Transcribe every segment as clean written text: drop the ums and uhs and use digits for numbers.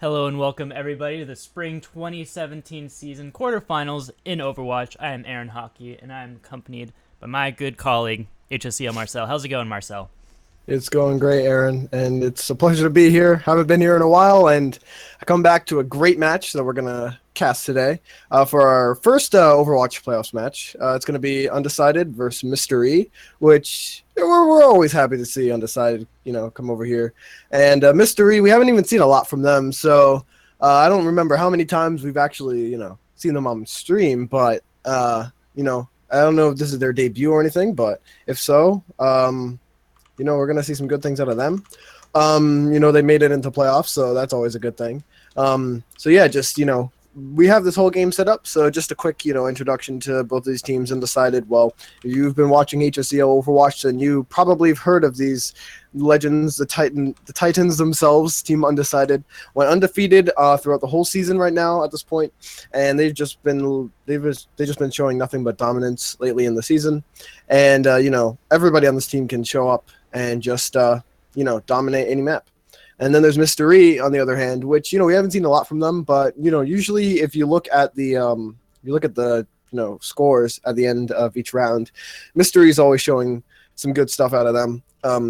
Hello and welcome everybody to the Spring 2017 season quarterfinals in Overwatch. I am Aaron Hockey and I am accompanied by my good colleague HSEL Marcel. How's it going, Marcel? It's going great, Aaron, and it's a pleasure to be here. Haven't been here in a while, and I come back to a great match that we're gonna cast today for our first Overwatch playoffs match. It's gonna be Undecided versus Mr. E, which we're always happy to see Undecided, come over here. And Mr. E, we haven't even seen a lot from them, so I don't remember how many times we've actually, seen them on stream, but I don't know if this is their debut or anything, but if so, we're going to see some good things out of them. They made it into playoffs, so that's always a good thing. We have this whole game set up. So just a quick, introduction to both these teams. Undecided. Well, if you've been watching HSEL Overwatch, then you probably have heard of these legends, the Titans themselves. Team Undecided went undefeated throughout the whole season right now at this point, and they've just been showing nothing but dominance lately in the season. And everybody on this team can show up and just dominate any map. And then there's Mr. E on the other hand, which we haven't seen a lot from them, but usually if you look at the scores at the end of each round, Mr. E is always showing some good stuff out of them.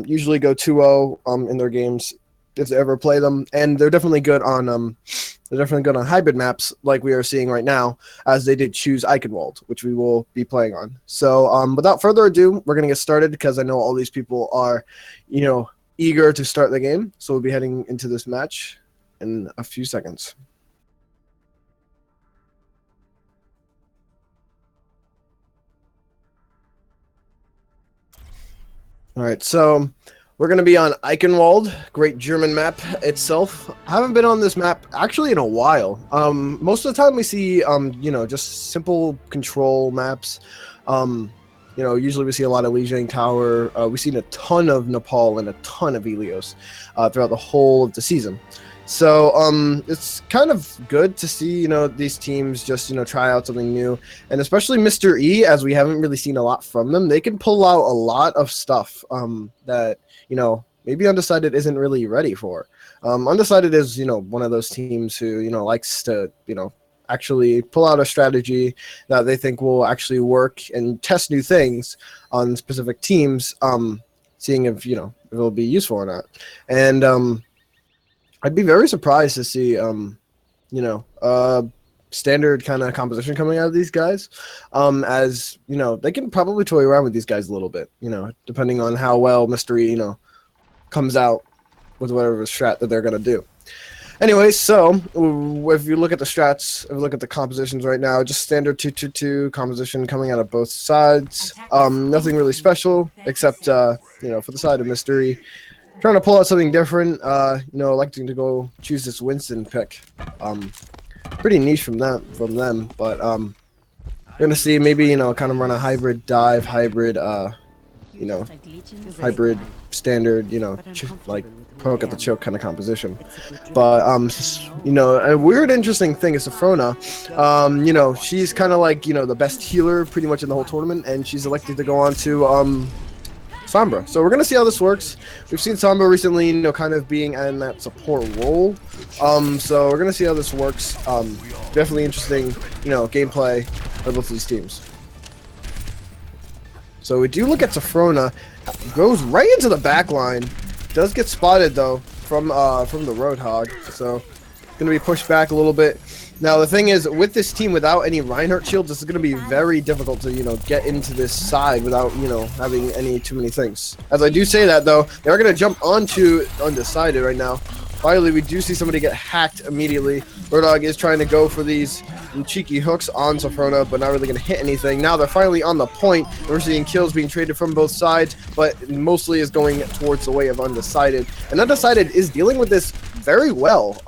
Usually go 2-0 in their games if they ever play them, and they're definitely good on hybrid maps like we are seeing right now, as they did choose Eichenwald, which we will be playing on. So without further ado, we're going to get started because I know all these people are, eager to start the game. So we'll be heading into this match in a few seconds. All right, so we're going to be on Eichenwald, great German map itself. I haven't been on this map actually in a while. Most of the time we see, just simple control maps. Usually we see a lot of Lijiang Tower. We've seen a ton of Nepal and a ton of Helios throughout the whole of the season. So it's kind of good to see, these teams just, try out something new. And especially Mr. E, as we haven't really seen a lot from them, they can pull out a lot of stuff that, maybe Undecided isn't really ready for. Undecided is, one of those teams who, likes to, actually pull out a strategy that they think will actually work and test new things on specific teams, seeing if, if it'll be useful or not. And I'd be very surprised to see, standard kind of composition coming out of these guys, as, they can probably toy around with these guys a little bit, depending on how well Mr. E, comes out with whatever strat that they're going to do. Anyway, so if you look at the strats, if you look at the compositions right now, just standard 2-2-2 composition coming out of both sides. Nothing really special except, for the side of Mr. E, trying to pull out something different. Electing to go choose this Winston pick. Pretty niche from them, but we're gonna see maybe kind of run a hybrid dive, hybrid hybrid standard, like poke at the choke kind of composition. But a weird interesting thing is Safrona. She's kind of like the best healer pretty much in the whole tournament, and she's elected to go on to Sombra. So we're gonna see how this works. We've seen Sombra recently, kind of being in that support role. So we're gonna see how this works. Definitely interesting, gameplay of both of these teams. So we do look at Safrona, goes right into the back line. Does get spotted though from the Roadhog, so gonna be pushed back a little bit. Now the thing is, with this team without any Reinhardt shields, this is gonna be very difficult to get into this side without having too many things. As I do say that though, they are gonna jump onto Undecided right now. Finally, we do see somebody get hacked immediately. Roadhog is trying to go for these cheeky hooks on Safrona, but not really going to hit anything. Now they're finally on the point. We're seeing kills being traded from both sides, but mostly is going towards the way of Undecided. And Undecided is dealing with this very well.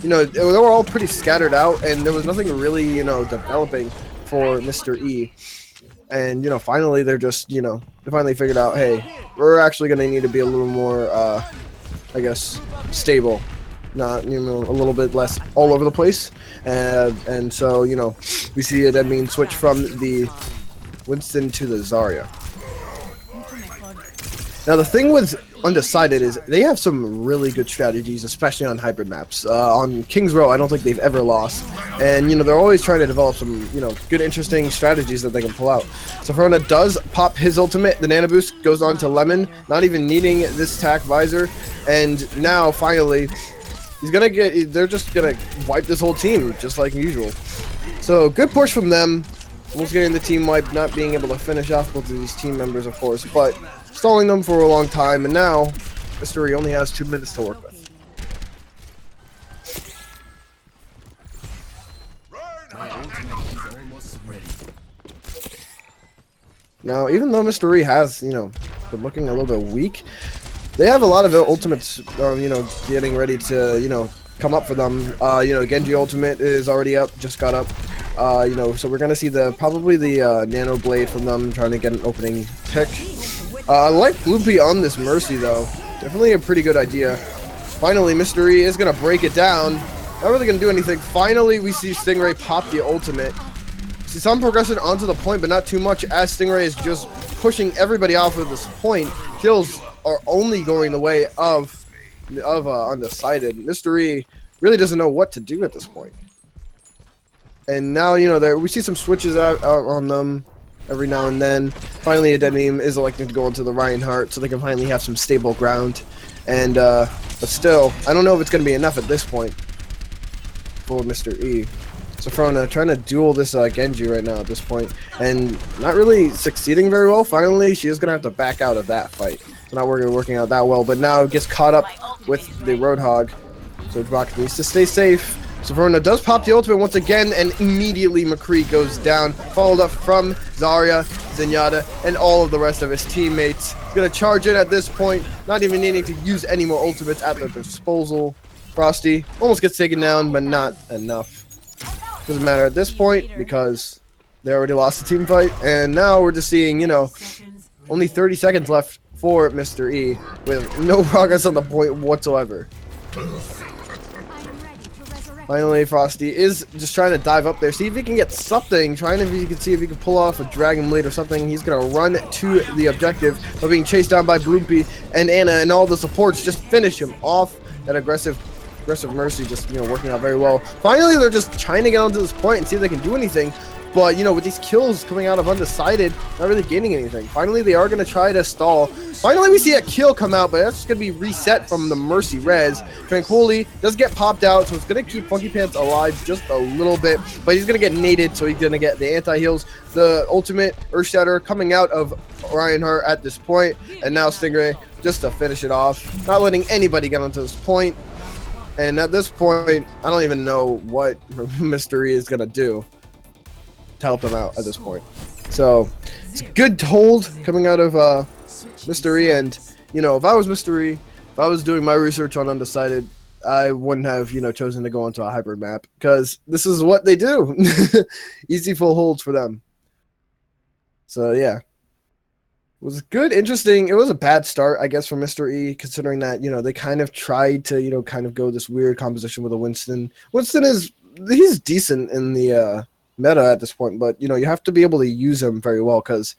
They were all pretty scattered out, and there was nothing really, developing for Mr. E. And, finally they're just, they finally figured out, hey, we're actually going to need to be a little more, stable, not a little bit less all over the place, and so we see it. I mean, switch from the Winston to the Zarya. Now the thing with Undecided is they have some really good strategies, especially on hybrid maps. On King's Row, I don't think they've ever lost, and they're always trying to develop some good, interesting strategies that they can pull out. So Verona does pop his ultimate. The Nano Boost goes on to Lemon, not even needing this attack visor, and now finally they're just gonna wipe this whole team just like usual. So good push from them. Almost getting the team wipe, not being able to finish off both of these team members, of course, but stalling them for a long time, and now Mr. E only has 2 minutes to work with. Now, even though Mr. E has, been looking a little bit weak, they have a lot of ultimates, getting ready to, come up for them. Genji ultimate is already up, just got up. So we're gonna see probably the Nano Blade from them trying to get an opening pick. I like Bloopy on this Mercy though. Definitely a pretty good idea. Finally, Mr. E is gonna break it down. Not really gonna do anything. Finally, we see Stingray pop the ultimate. See some progression onto the point, but not too much, as Stingray is just pushing everybody off of this point. Kills are only going the way of Undecided. Mr. E really doesn't know what to do at this point. And now, we see some switches out on them every now and then. Finally, Adenim is electing to go into the Reinhardt so they can finally have some stable ground. And, but still, I don't know if it's going to be enough at this point for Mr. E. So Frona trying to duel this Genji right now at this point, and not really succeeding very well. Finally, she is going to have to back out of that fight. It's not working out that well, but now gets caught up with the Roadhog. So Dvock needs to stay safe. So Verona does pop the ultimate once again, and immediately McCree goes down, followed up from Zarya, Zenyatta, and all of the rest of his teammates. He's going to charge in at this point, not even needing to use any more ultimates at their disposal. Frosty almost gets taken down, but not enough. Doesn't matter at this point, because they already lost the team fight, and now we're just seeing, only 30 seconds left for Mr. E, with no progress on the point whatsoever. Finally, Frosty is just trying to dive up there, see if he can get something, see if he can pull off a Dragon Blade or something. He's going to run to the objective, but being chased down by Bloopy and Anna and all the supports just finish him off. That aggressive Mercy just, working out very well. Finally, they're just trying to get onto this point and see if they can do anything. But, with these kills coming out of Undecided, not really gaining anything. Finally, they are going to try to stall. Finally, we see a kill come out, but that's just going to be reset from the Mercy res. Tranquility does get popped out, so it's going to keep Funky Pants alive just a little bit. But he's going to get naded, so he's going to get the anti-heals. The ultimate Earth Shatter coming out of Reinhardt at this point. And now Stingray just to finish it off. Not letting anybody get onto this point. And at this point, I don't even know what Mr. E is going to do to help them out at this point. So it's a good hold coming out of Mr. E, and if I was Mr. E, if I was doing my research on Undecided, I wouldn't have chosen to go onto a hybrid map, because this is what they do. Easy full holds for them. So yeah, it was good, interesting. It was a bad start, I guess, for Mr. E, considering that they kind of tried to kind of go this weird composition with a Winston. He's decent in the meta at this point, but you have to be able to use him very well, because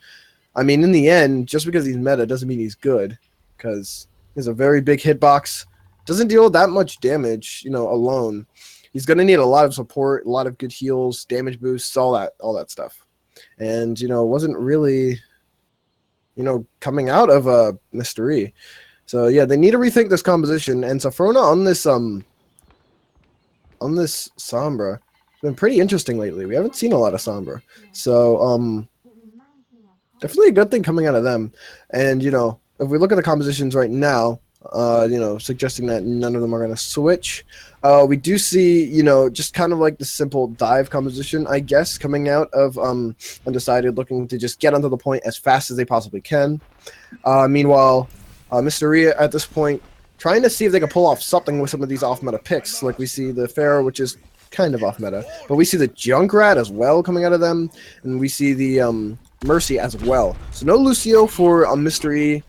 in the end, just because he's meta doesn't mean he's good, because he has a very big hitbox, doesn't deal that much damage alone. He's going to need a lot of support, a lot of good heals, damage boosts, all that stuff. And wasn't really coming out of Mr. E. So yeah, they need to rethink this composition. And Safrona on this Sombra been pretty interesting lately. We haven't seen a lot of Sombra, so definitely a good thing coming out of them. And if we look at the compositions right now, suggesting that none of them are going to switch, we do see just kind of like the simple dive composition, I guess, coming out of Undecided, looking to just get onto the point as fast as they possibly can. Meanwhile, Mr. E at this point trying to see if they can pull off something with some of these off meta picks, like we see the Pharaoh, which is kind of off meta, but we see the Junkrat as well coming out of them, and we see the Mercy as well. So no Lucio for Mr. E.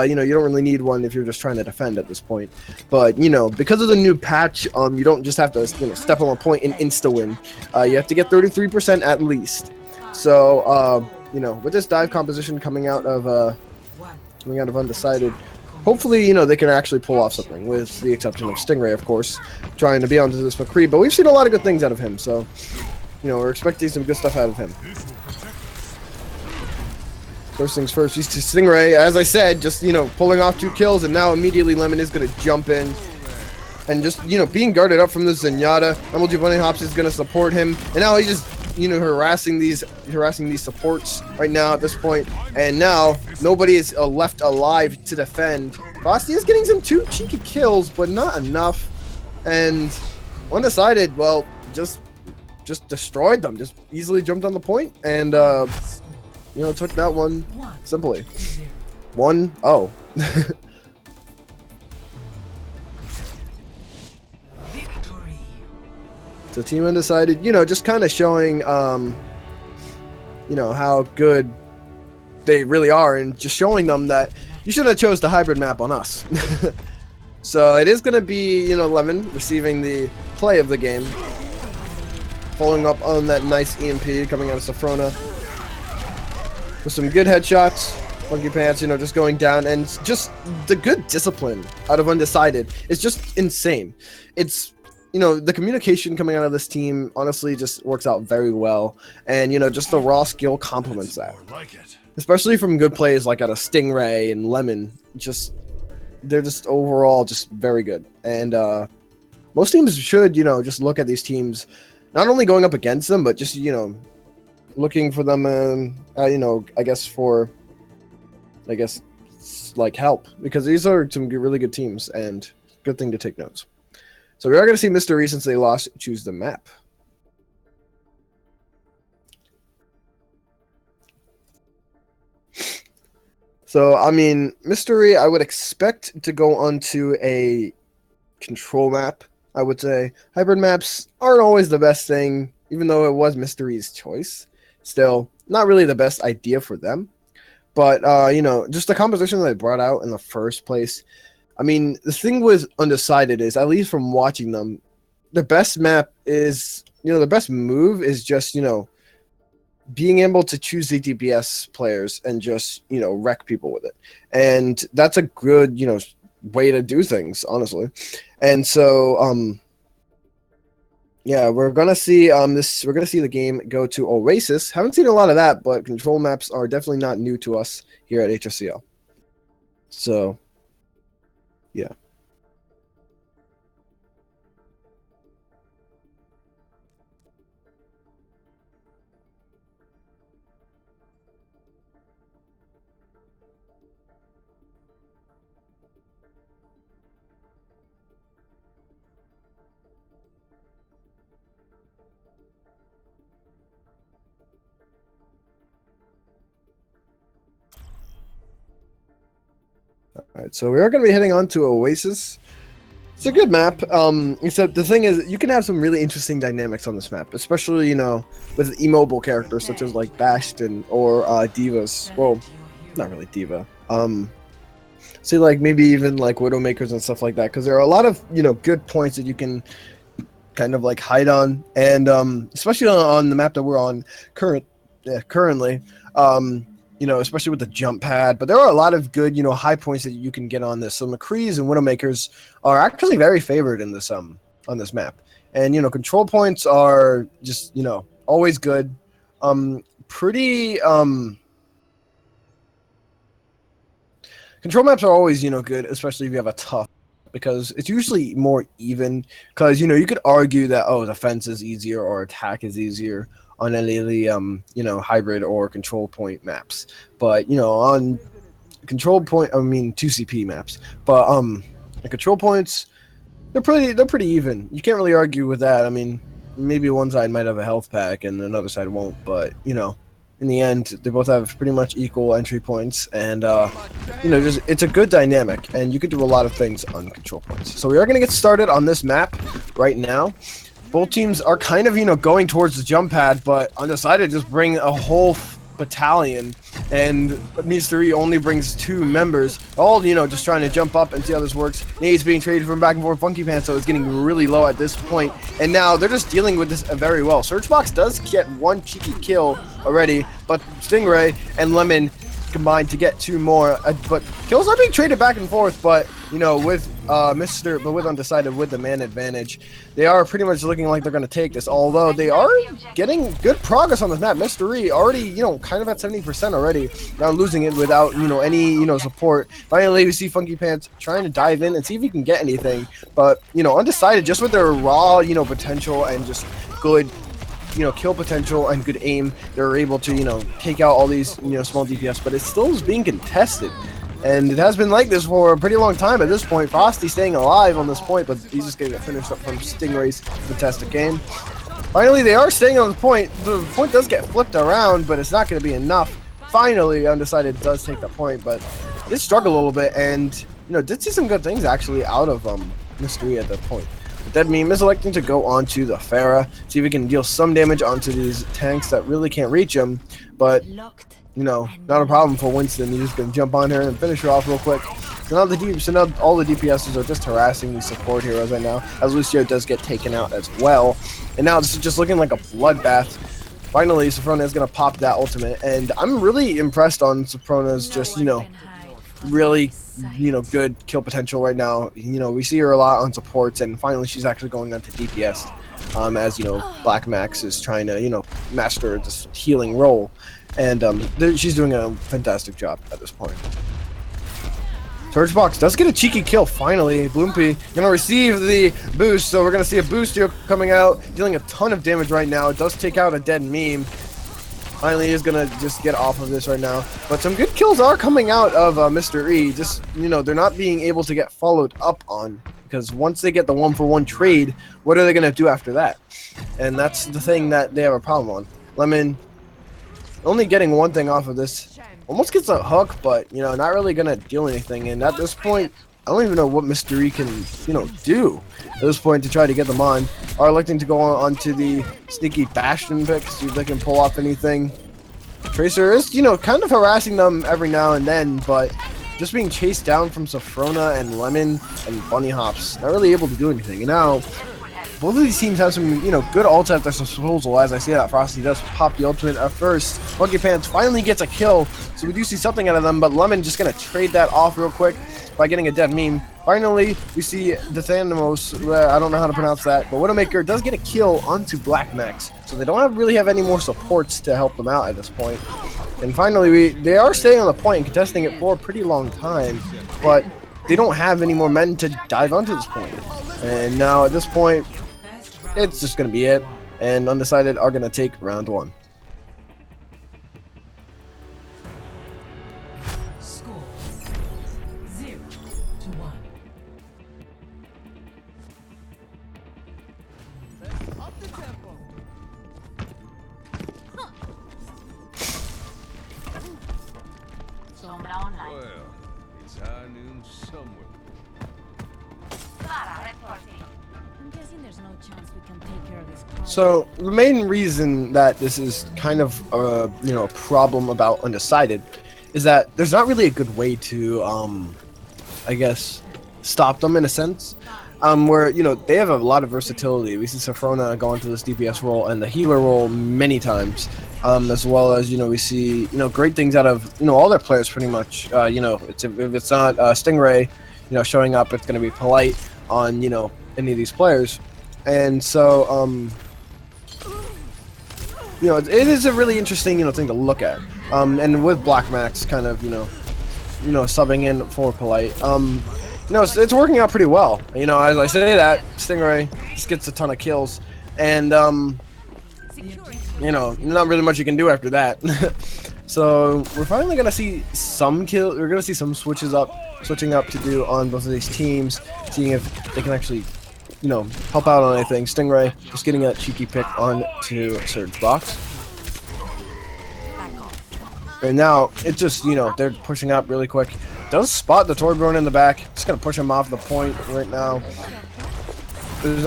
You don't really need one if you're just trying to defend at this point. But because of the new patch, you don't just have to step on a point and insta win. You have to get 33% at least. So with this dive composition coming out of Undecided, hopefully, they can actually pull off something, with the exception of Stingray, of course, trying to be onto this McCree. But we've seen a lot of good things out of him, so, we're expecting some good stuff out of him. First things first, Stingray, as I said, just, pulling off 2 kills, and now immediately Lemon is going to jump in. And just, being guarded up from the Zenyatta. MLG Bunny Hops is going to support him. And now he's just, harassing these supports right now at this point. And now, nobody is left alive to defend. Frosty is getting some 2 cheeky kills, but not enough. And undecided, well, just destroyed them. Just easily jumped on the point. And, took that one simply. 1-0. So Team Undecided, just kind of showing, how good they really are, and just showing them that you should have chose the hybrid map on us. So it is going to be, Lemon receiving the play of the game. Following up on that nice EMP coming out of Safrona. With some good headshots. Funky Pants, just going down, and just the good discipline out of Undecided is just insane. It's, the communication coming out of this team honestly just works out very well, and just the raw skill complements that. Especially from good plays like out of Stingray and Lemon, they're just overall just very good. And most teams should, just look at these teams, not only going up against them, but just looking for them, like help, because these are some really good teams, and good thing to take notes. So we are going to see Mystery, since they lost, choose the map. So, Mystery, I would expect to go onto a control map, I would say. Hybrid maps aren't always the best thing, even though it was Mystery's choice. Still, not really the best idea for them. But, just the composition that they brought out in the first place. The thing with Undecided is, at least from watching them, the best map is, the best move is just, being able to choose the DPS players and just, wreck people with it. And that's a good, way to do things, honestly. And so, yeah, we're gonna see we're gonna see the game go to Oasis. Haven't seen a lot of that, but control maps are definitely not new to us here at HSEL. So, yeah. Alright, so we are going to be heading on to Oasis. It's a good map, except the thing is, you can have some really interesting dynamics on this map, especially, with immobile characters such as, like, Bastion or Divas. Well, not really Diva. See, like, maybe even, like, Widowmakers and stuff like that, because there are a lot of, good points that you can kind of, like, hide on, and especially on the map that we're on currently, especially with the jump pad. But there are a lot of good, high points that you can get on this. So McCrees and Widowmakers are actually very favored in this on this map. And control points are just always good. Control maps are always good, especially if you have a tough, because it's usually more even. Because you could argue that defense is easier or attack is easier on any of the hybrid or control point maps, but on control point, 2CP maps, but the control points, they're pretty even. You can't really argue with that. Maybe one side might have a health pack and another side won't, but in the end they both have pretty much equal entry points, and it's a good dynamic, and you can do a lot of things on control points. So we are going to get started on this map right now. Both teams are kind of, going towards the jump pad, but Undecided just bring a whole battalion, and Mystery only brings 2 members, all, just trying to jump up and see how this works. Nade's being traded from back and forth. Funky Pants, so it's getting really low at this point, and now they're just dealing with this very well. Searchbox does get 1 cheeky kill already, but Stingray and Lemon combined to get 2 more, but kills are being traded back and forth. But you know, with with Undecided with the man advantage, they are pretty much looking like they're going to take this. Although they are getting good progress on this map. Mr. E already, kind of at 70% already. Now losing it without any support. Finally, we see Funky Pants trying to dive in and see if he can get anything. But Undecided, just with their raw potential and just good kill potential and good aim, they're able to take out all these small DPS, but it still is being contested, and it has been like this for a pretty long time at this point. Frosty staying alive on this point, but he's just gonna get finished up from Stingray's fantastic game. Finally, they are staying on the point. The point does get flipped around, but it's not going to be enough. Finally, Undecided does take the point, but did struggle a little bit, and did see some good things actually out of Mystery at that point. Dead Meme is electing to go onto the Pharah, see if he can deal some damage onto these tanks that really can't reach him. But not a problem for Winston. He's just gonna jump on her and finish her off real quick. So now all the DPSs are just harassing these support heroes right now, as Lucio does get taken out as well. And now this is just looking like a bloodbath. Finally, Sophronia is gonna pop that ultimate, and I'm really impressed on Sophronia's just really good kill potential right now. We see her a lot on supports, and finally she's actually going on to DPS, as Black Max is trying to master this healing role, and she's doing a fantastic job at this point. Surgebox does get a cheeky kill finally. Bloompy gonna receive the boost, so we're gonna see a boost here coming out, dealing a ton of damage right now. It does take out a Dead Meme. Finally, is gonna just get off of this right now, but some good kills are coming out of Mr. E. Just they're not being able to get followed up on, because once they get the 1-for-1 trade, what are they gonna do after that? And that's the thing that they have a problem on. Lemon only getting one thing off of this, almost gets a hook, but not really gonna deal anything. And at this point, I don't even know what Mr. E can do at this point to try to get them on. Are electing to go on to the sneaky Bastion pick, see if they can pull off anything. Tracer is kind of harassing them every now and then, but just being chased down from Sophronia and Lemon and Bunny Hops, not really able to do anything. And now both of these teams have some good ults at their disposal. As I see that Frosty does pop the ultimate at first. Funky Pants finally gets a kill, so we do see something out of them, but Lemon just gonna trade that off real quick by getting a Dead Meme. Finally, we see the Thanos, I don't know how to pronounce that, but Widowmaker does get a kill onto Black Max, so they don't really have any more supports to help them out at this point. And finally, they are staying on the point and contesting it for a pretty long time, but they don't have any more men to dive onto this point. And now at this point, it's just going to be it, and Undecided are going to take round 1. So the main reason that this is kind of a problem about Undecided is that there's not really a good way to I guess stop them in a sense, where they have a lot of versatility. We see Sophronia go into this DPS role and the healer role many times, as well as we see great things out of all their players pretty much. If it's not Stingray showing up, it's going to be Polite on any of these players. And so it is a really interesting thing to look at, and with Black Max kind of subbing in for Polite, it's working out pretty well. As I say that, Stingray just gets a ton of kills, and not really much you can do after that. So we're finally gonna see some kill. We're gonna see some switching up to do on both of these teams, seeing if they can actually help out on anything. Stingray just getting a cheeky pick on to Surgebox. And now it's just, they're pushing up really quick. Does spot the Torbjorn in the back. Just gonna push him off the point right now. There's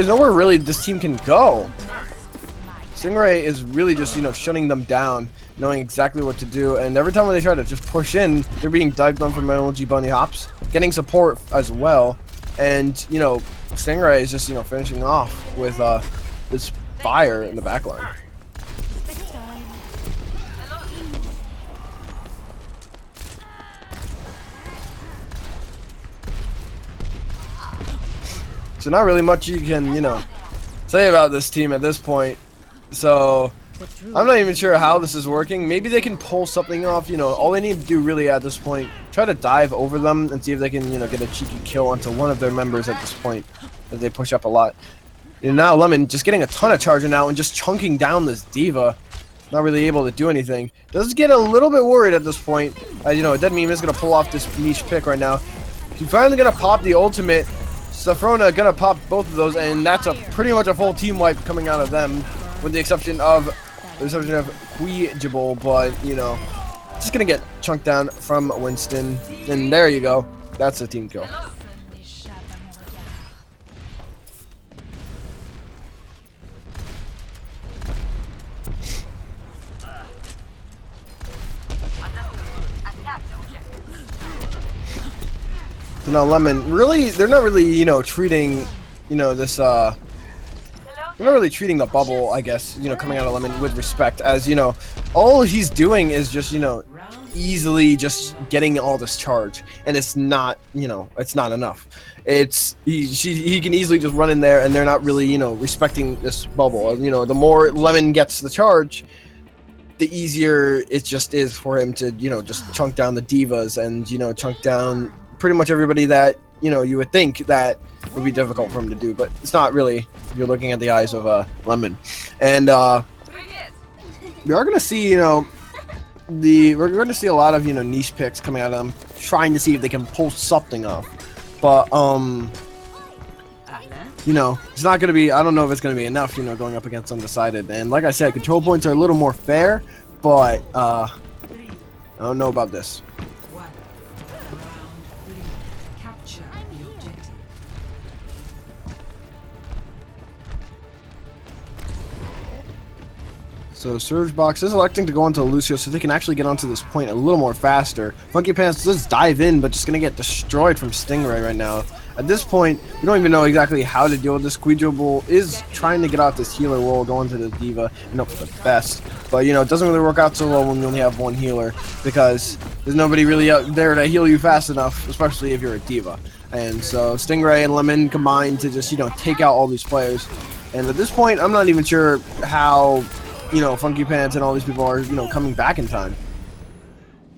nowhere really this team can go. Stingray is really just, shutting them down, knowing exactly what to do. And every time when they try to just push in, they're being dived on from MLG Bunny Hops, getting support as well. And, Stingray is just, finishing off with this fire in the backline. So not really much you can, say about this team at this point. So I'm not even sure how this is working. Maybe they can pull something off. All they need to do really at this point, try to dive over them and see if they can, get a cheeky kill onto one of their members at this point, as they push up a lot. And now Lemon just getting a ton of charger now and just chunking down this D.Va. Not really able to do anything. Does get a little bit worried at this point. A Dead Meme is going to pull off this niche pick right now. He's finally going to pop the ultimate. Safrona going to pop both of those, and that's pretty much a full team wipe coming out of them, with the exception of Queejable, but, just going to get chunked down from Winston. And there you go. That's a team kill. So now Lemon, really, they're not really, treating, this, they're not really treating the bubble, I guess, coming out of Lemon with respect, as, all he's doing is just, easily just getting all this charge, and it's not, it's not enough. He can easily just run in there, and they're not really, respecting this bubble. The more Lemon gets the charge, the easier it just is for him to, just chunk down the D.Vas and, chunk down pretty much everybody that, you would think that would be difficult for him to do, but it's not really, if you're looking at the eyes of Lemon. And we are going to see, we're going to see a lot of, niche picks coming out of them, trying to see if they can pull something off. But, it's not going to be, I don't know if it's going to be enough, going up against Undecided. And like I said, control points are a little more fair, but, I don't know about this. So Surge Box is electing to go onto Lucio so they can actually get onto this point a little more faster. Funky Pants does dive in, but just going to get destroyed from Stingray right now. At this point, we don't even know exactly how to deal with this. Queejable is trying to get out this healer while going to the D.Va and hope for the best. But, it doesn't really work out so well when you only have one healer, because there's nobody really out there to heal you fast enough, especially if you're a D.Va. And so Stingray and Lemon combine to just, take out all these players. And at this point, I'm not even sure how, Funky Pants and all these people are, coming back in time.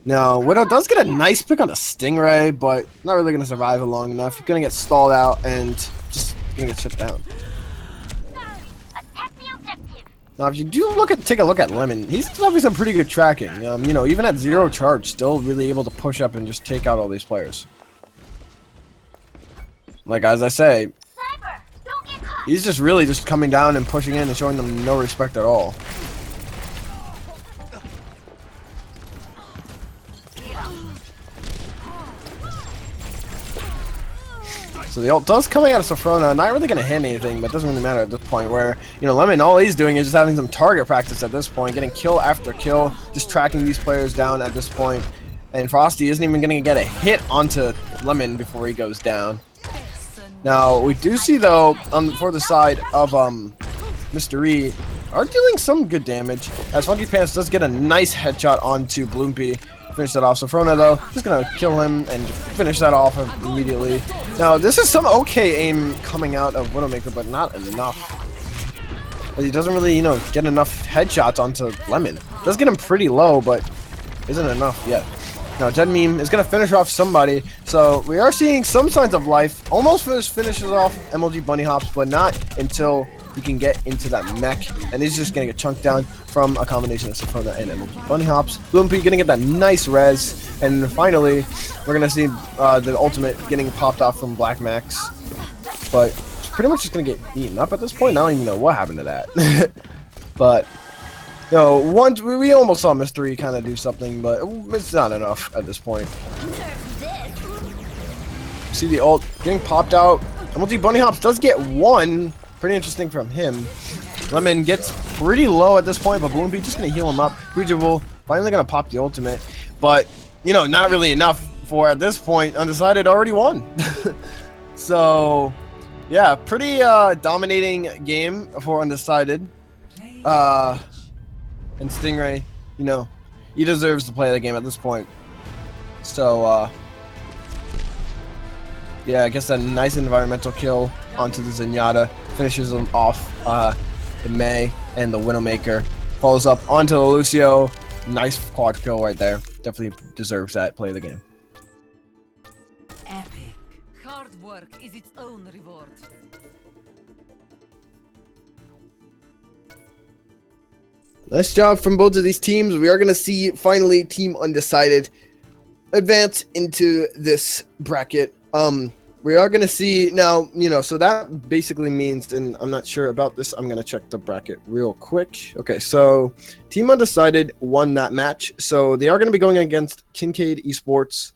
Now, Widow does get a nice pick on the Stingray, but not really going to survive it long enough. He's going to get stalled out and just going to get shut down. Now, if you do take a look at Lemon, he's having some pretty good tracking. Even at 0 charge, still really able to push up and just take out all these players. Like, as I say, he's just really just coming down and pushing in and showing them no respect at all. So the ult does coming out of Safrona, not really going to hit anything, but it doesn't really matter at this point, where, Lemon, all he's doing is just having some target practice at this point, getting kill after kill, just tracking these players down at this point. And Frosty isn't even going to get a hit onto Lemon before he goes down. Now, we do see, though, for the side of Mr. E, are dealing some good damage, as Funky Pants does get a nice headshot onto Bloompy. Finish that off. Safrona, though, just going to kill him and finish that off immediately. Now, this is some okay aim coming out of Widowmaker, but not enough. But he doesn't really, get enough headshots onto Lemon. Does get him pretty low, but isn't enough yet. Now, Dead Meme is going to finish off somebody, so we are seeing some signs of life. Almost finishes off MLG Bunny Hops, but not until he can get into that mech, and he's just going to get chunked down from a combination of Safrona and MLG Bunny Hops. Bloompy going to get that nice res, and finally, we're going to see the ultimate getting popped off from Black Max, but it's pretty much just going to get eaten up at this point. I don't even know what happened to that. But once we almost saw Mystery kind of do something, but it's not enough at this point. See the ult getting popped out. MLG Bunny Hops does get one. Pretty interesting from him. Lemon gets pretty low at this point, but Bloompy just going to heal him up. Queejable finally going to pop the ultimate, but, not really enough for, at this point, Undecided already won. So, yeah, pretty dominating game for Undecided. And Stingray, he deserves to play the game at this point. So, yeah, I guess a nice environmental kill onto the Zenyatta, finishes them off the May and the Widowmaker. Follows up onto the Lucio. Nice quad kill right there. Definitely deserves that play of the game. Epic. Hard work is its own reward. Nice job from both of these teams. We are going to see finally Team Undecided advance into this bracket. We are going to see now, so that basically means, and I'm not sure about this, I'm going to check the bracket real quick. Okay, so Team Undecided won that match. So they are going to be going against Kincaid Esports.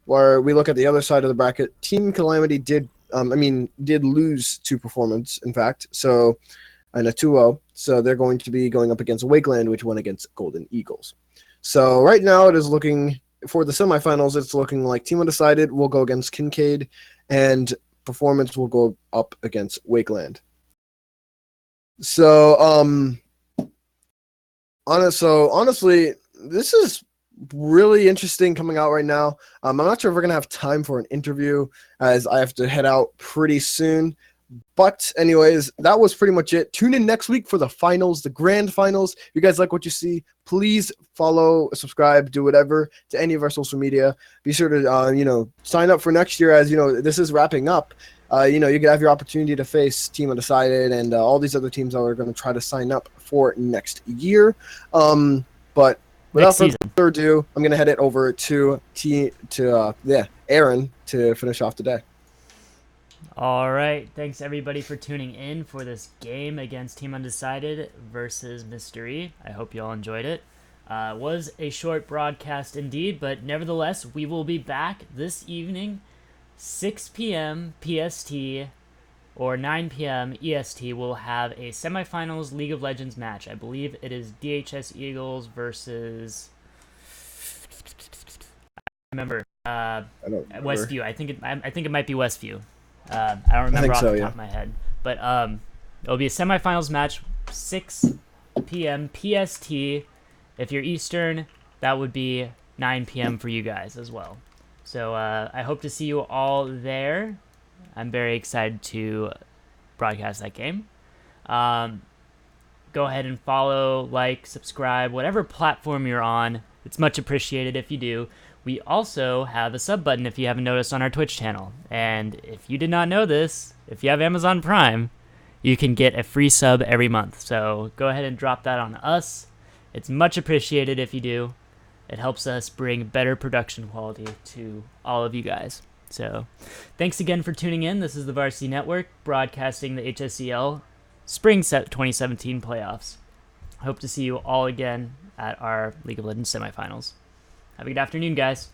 Where we look at the other side of the bracket, Team Calamity did lose to Performance, in fact. So, and a 2-0. So they're going to be going up against Wakeland, which won against Golden Eagles. So right now it is looking, for the semifinals, it's looking like Team Undecided will go against Kincaid and Performance will go up against Wakeland. So, honestly, this is really interesting coming out right now. I'm not sure if we're going to have time for an interview as I have to head out pretty soon. But anyways, that was pretty much it. Tune in next week for the finals, the grand finals. If you guys like what you see, please follow, subscribe, do whatever to any of our social media. Be sure to, sign up for next year as, this is wrapping up. You can have your opportunity to face Team Undecided and all these other teams that are going to try to sign up for next year. But without further ado, I'm going to head it over to Aaron to finish off the day. All right. Thanks, everybody, for tuning in for this game against Team Undecided versus Mystery. I hope you all enjoyed it. Was a short broadcast indeed, but nevertheless, we will be back this evening, 6 p.m. PST or 9 p.m. EST. We'll have a semifinals League of Legends match. I believe it is DHS Eagles versus... I don't remember. Westview. I think it might be Westview. I don't remember off the top of my head. But it'll be a semifinals match, 6 p.m. PST. If you're Eastern, that would be 9 p.m. for you guys as well. So I hope to see you all there. I'm very excited to broadcast that game. Go ahead and follow, like, subscribe, whatever platform you're on. It's much appreciated if you do. We also have a sub button if you haven't noticed on our Twitch channel. And if you did not know this, if you have Amazon Prime, you can get a free sub every month. So go ahead and drop that on us. It's much appreciated if you do. It helps us bring better production quality to all of you guys. So thanks again for tuning in. This is the Varsity Network broadcasting the HSEL Spring 2017 playoffs. I hope to see you all again at our League of Legends semifinals. Have a good afternoon, guys.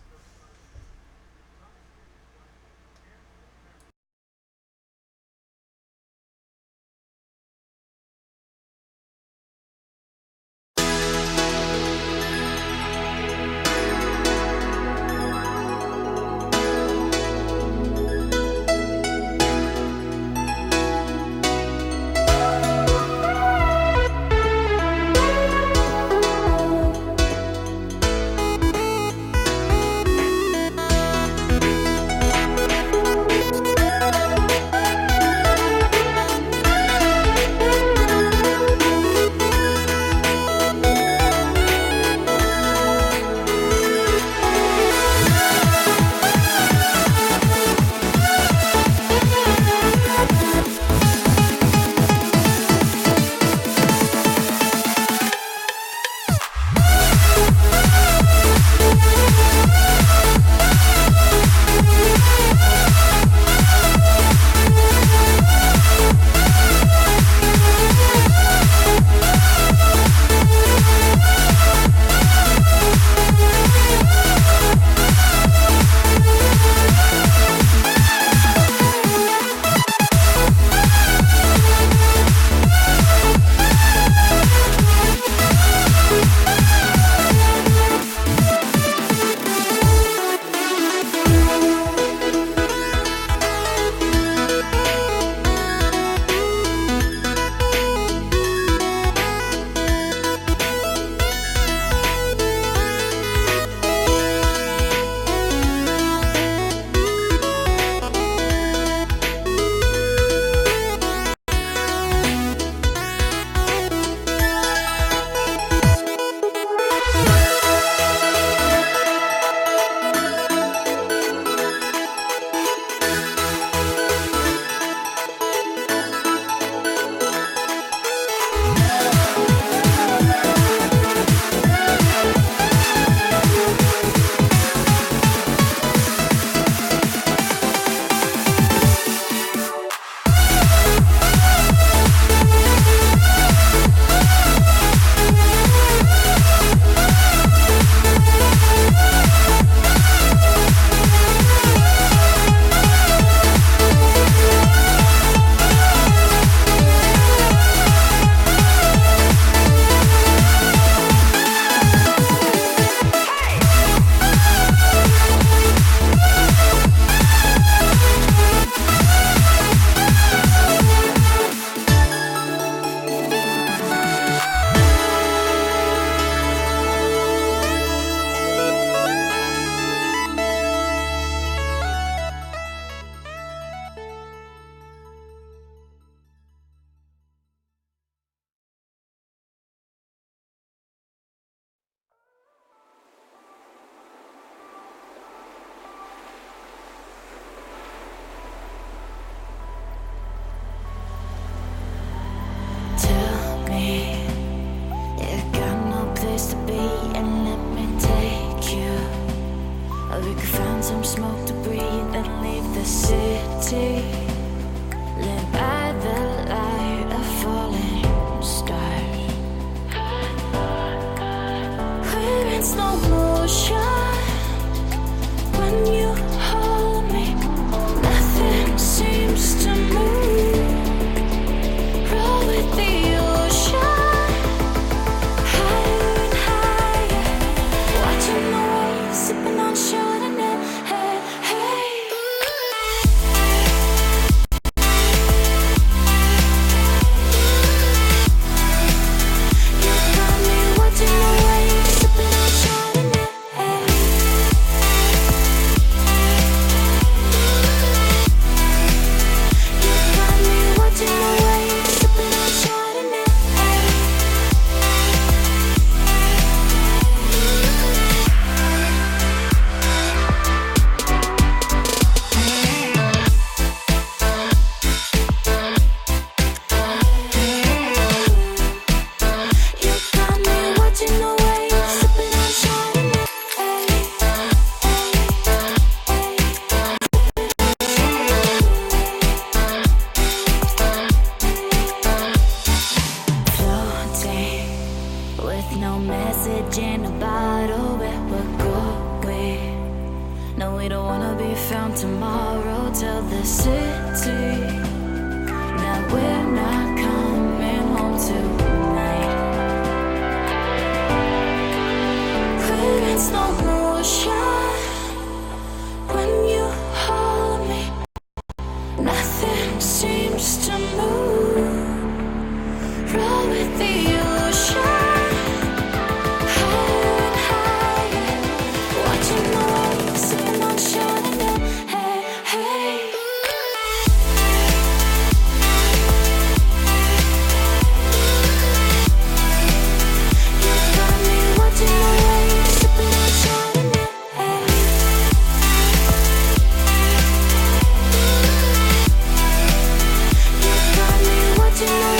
you know